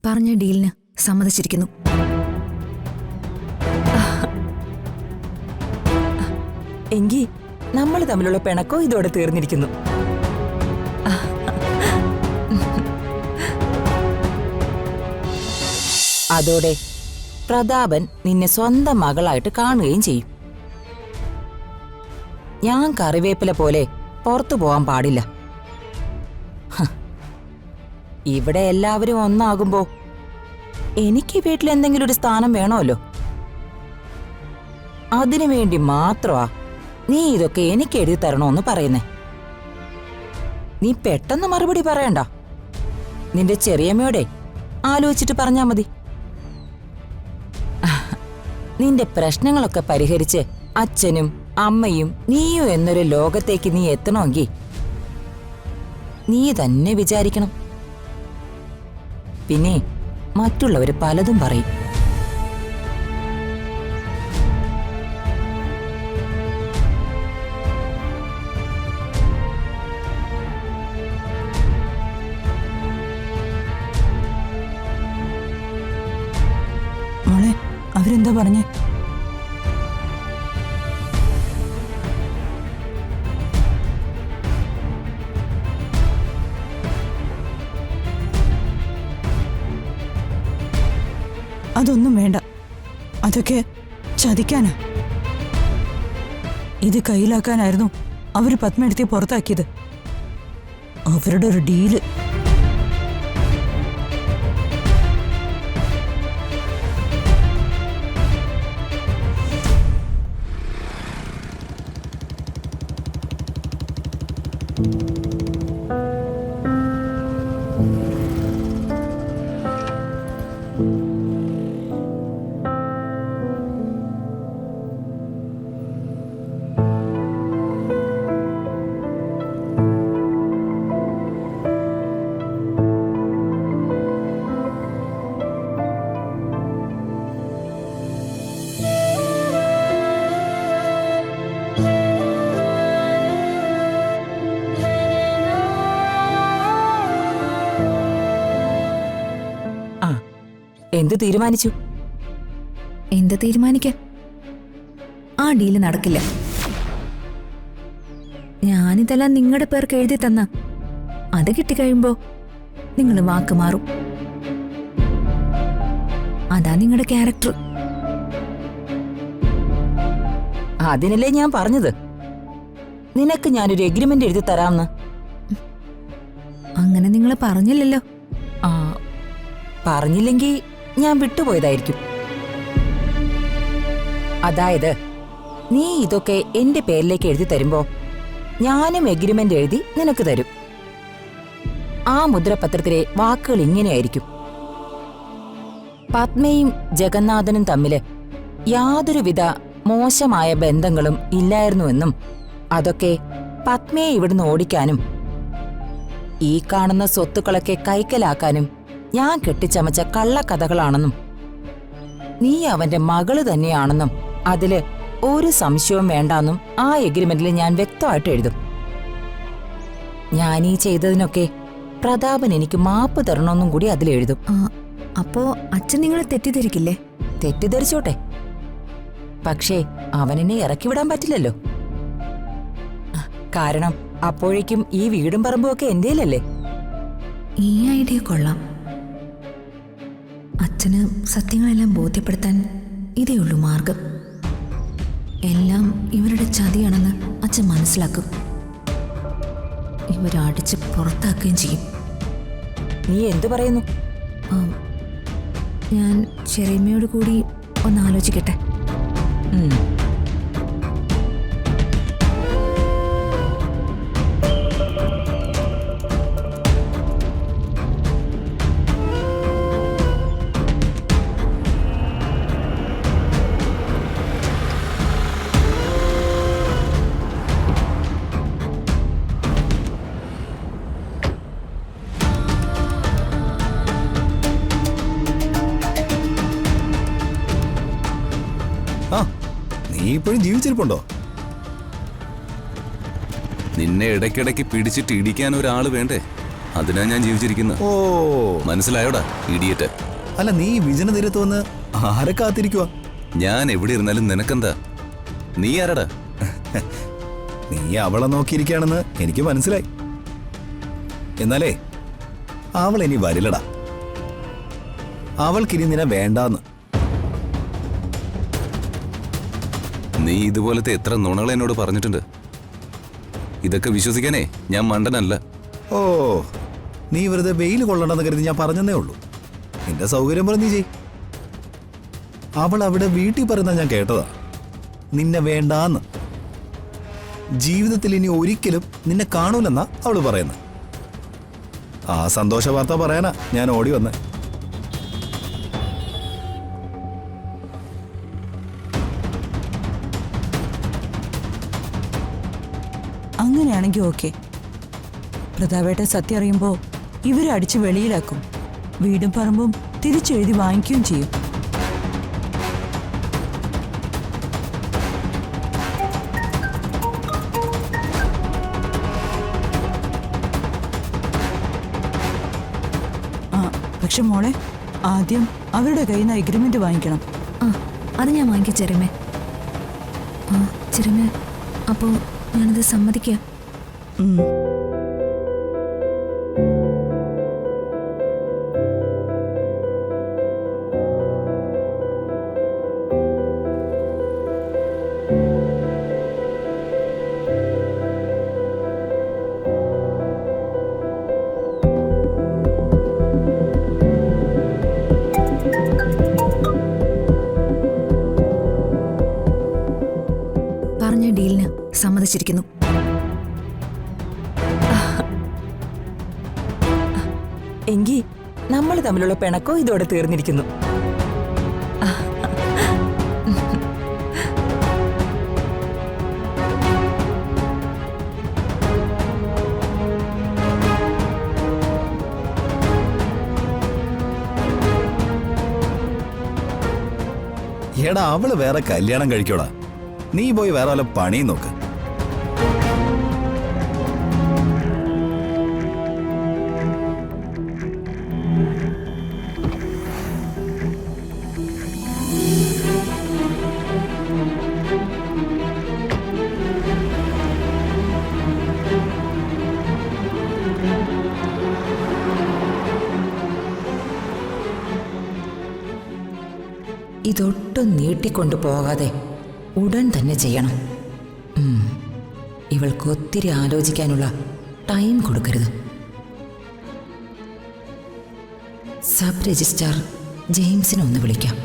പറഞ്ഞ ഡീലിന് സമ്മതിച്ചിരിക്കുന്നു. എങ്കി നമ്മൾ തമ്മിലുള്ള പിണക്കോ ഇതോടെ തീർന്നിരിക്കുന്നു. അതോടെ പ്രതാപൻ നിന്നെ സ്വന്തം മകളായിട്ട് കാണുകയും ചെയ്യും. ഞാൻ കറിവേപ്പില പോലെ പുറത്തു പോകാൻ പാടില്ല. ഇവിടെ എല്ലാവരും ഒന്നാകുമ്പോ എനിക്ക് വീട്ടിൽ എന്തെങ്കിലും ഒരു സ്ഥാനം വേണമല്ലോ. അതിനുവേണ്ടി മാത്രമാ നീ ഇതൊക്കെ എനിക്ക് എഴുതി തരണോന്ന് പറയുന്നേ. നീ പെട്ടെന്ന് മറുപടി പറയണ്ട. നിന്റെ ചെറിയമ്മയോടെ ആലോചിച്ചിട്ട് പറഞ്ഞാ മതി. നിന്റെ പ്രശ്നങ്ങളൊക്കെ പരിഹരിച്ച് അച്ഛനും അമ്മയും നീയും എന്നൊരു ലോകത്തേക്ക് നീ എത്തണമെങ്കിൽ നീ തന്നെ വിചാരിക്കണം. പിന്നെ മറ്റുള്ളവര് പലതും പറയും. മോളെ, അവരെന്താ പറഞ്ഞേ? അതൊന്നും വേണ്ട, അതൊക്കെ ചതിക്കാനാ. ഇത് കയ്യിലാക്കാനായിരുന്നു അവര് പത്മയെടുത്തി പുറത്താക്കിയത്. അവരുടെ ഒരു ഡീല്. എന്ത് തീരുമാനിച്ചു? എന്ത് തീരുമാനിക്കാൻ? ആ ഡീല് നടക്കില്ല. ഞാനിതെല്ലാം നിങ്ങളുടെ പേർക്ക് എഴുതി തന്ന അത് കിട്ടിക്കഴിയുമ്പോ നിങ്ങൾ വാക്ക് മാറും. അതാ നിങ്ങളുടെ ക്യാരക്ടർ. അതിനല്ലേ ഞാൻ പറഞ്ഞത് നിനക്ക് ഞാനൊരു എഗ്രിമെന്റ് എഴുതി തരാമെന്ന്. അങ്ങനെ നിങ്ങൾ പറഞ്ഞില്ലല്ലോ. പറഞ്ഞില്ലെങ്കിൽ ഞാൻ വിട്ടുപോയതായിരിക്കും. അതായത് നീ ഇതൊക്കെ എന്റെ പേരിലേക്ക് എഴുതി തരുമ്പോ ഞാനും എഗ്രിമെന്റ് എഴുതി നിനക്ക് തരും. ആ മുദ്രപത്രത്തിലെ വാക്കുകൾ ഇങ്ങനെയായിരിക്കും: പത്മയും ജഗന്നാഥനും തമ്മില് യാതൊരുവിധ മോശമായ ബന്ധങ്ങളും ഇല്ലായിരുന്നുവെന്നും അതൊക്കെ പത്മയെ ഇവിടുന്ന് ഓടിക്കാനും ഈ കാണുന്ന സ്വത്തുക്കളൊക്കെ കൈക്കലാക്കാനും ഞാൻ കെട്ടിച്ചമച്ച കള്ളക്കഥകളാണെന്നും നീ അവന്റെ മകള് തന്നെയാണെന്നും അതില് ഒരു സംശയവും വേണ്ടാന്നും ആ എഗ്രിമെന്റിൽ ഞാൻ വ്യക്തമായിട്ട് എഴുതും. ഞാനീ ചെയ്തതിനൊക്കെ പ്രതാപൻ എനിക്ക് മാപ്പ് തരണമെന്നും കൂടി അതിലെഴുതും. അപ്പോ അച്ഛൻ നിങ്ങളെ തെറ്റിദ്ധരിക്കില്ലേ? തെറ്റിദ്ധരിച്ചോട്ടെ, പക്ഷേ അവനെന്നെ ഇറക്കിവിടാൻ പറ്റില്ലല്ലോ. കാരണം അപ്പോഴേക്കും ഈ വീടും പറമ്പും ഒക്കെ എന്റേലല്ലേ. ഈ ഐഡിയ കൊള്ളാം. അച്ഛന് സത്യങ്ങളെല്ലാം ബോധ്യപ്പെടുത്താൻ ഇതേ ഉള്ളൂ മാർഗം. എല്ലാം ഇവരുടെ ചതിയാണെന്ന് അച്ഛൻ മനസ്സിലാക്കും. ഇവരടിച്ച് പുറത്താക്കുകയും ചെയ്യും. നീ എന്തു പറയുന്നു? ഞാൻ ചെറിയമ്മയോട് കൂടി ഒന്ന് ആലോചിക്കട്ടെ. നീ ഇപ്പോഴും ജീവിച്ചിരിപ്പുണ്ടോ? നിന്നെ ഇടയ്ക്കിടയ്ക്ക് പിടിച്ചിട്ട് ഇടിക്കാൻ ഒരാള് വേണ്ടേ? അതിനാ ഞാൻ ജീവിച്ചിരിക്കുന്നത്. ഓ മനസ്സിലായോടാ ഇഡിയറ്റ്? അല്ല, നീ വിജന തീരത്ത് വന്ന് ആരെ കാത്തിരിക്കുവാ? ഞാൻ എവിടെ ഇരുന്നാലും നിനക്കെന്താ? നീ ആരടാ? നീ അവളെ നോക്കിയിരിക്കുകയാണെന്ന് എനിക്ക് മനസ്സിലായി. എന്നാലേ അവൾ ഇനി വരില്ലടാ. അവൾക്കിനി നിന്നെ വേണ്ടാന്ന്. നീ ഇതുപോലത്തെ എത്ര നുണകൾ എന്നോട് പറഞ്ഞിട്ടുണ്ട്. ഇതൊക്കെ വിശ്വസിക്കാനേ ഞാൻ മണ്ടനല്ല. ഓ, നീ വെറുതെ വെയിൽ കൊള്ളണ്ടെന്ന് കരുതി ഞാൻ പറഞ്ഞതേ ഉള്ളൂ. നിന്റെ സൗകര്യം പോലെ നീ ചെയ്. അവൾ അവിടെ വീട്ടിൽ പറയുന്ന ഞാൻ കേട്ടതാ, നിന്നെ വേണ്ടാന്ന്. ജീവിതത്തിൽ ഇനി ഒരിക്കലും നിന്നെ കാണൂലെന്നാ അവള് പറയുന്നത്. ആ സന്തോഷ വാർത്ത പറയാനാ ഞാൻ ഓടി വന്നേ. അങ്ങനെയാണെങ്കിൽ ഓക്കെ. പ്രതാപേട്ടൻ സത്യം അറിയുമ്പോൾ ഇവരെ അടിച്ച് വെളിയിലാക്കും. വീടും പറമ്പും തിരിച്ചെഴുതി വാങ്ങിക്കുകയും ചെയ്യും. ആ, പക്ഷെ മോളെ, ആദ്യം അവരുടെ കയ്യിൽ നിന്ന് എഗ്രിമെന്റ് വാങ്ങിക്കണം. ആ, അത് ഞാൻ വാങ്ങിക്കാം ചെറിയമേ. ആ ചെറിയമേ, അപ്പോൾ ഞാനത് സമ്മതിക്കാം. ഉം. പറഞ്ഞ ഡീലിന് സമ്മതിച്ചിരിക്കുന്നു. എങ്കി നമ്മൾ തമ്മിലുള്ള പിണക്കോ ഇതോടെ തീർന്നിരിക്കുന്നു. എടാ, അവള് വേറെ കല്യാണം കഴിക്കോടാ. നീ പോയി വേറെ വല്ല പണിയും നോക്ക്. ഇതൊട്ടും നീട്ടിക്കൊണ്ടു പോകാതെ ഉടൻ തന്നെ ചെയ്യണം. ഇവൾക്ക് ഒത്തിരി ആലോചിക്കാനുള്ള ടൈം കൊടുക്കരുത്. സബ് രജിസ്ട്രാർ ജെയിംസിനെ ഒന്ന് വിളിക്കാം.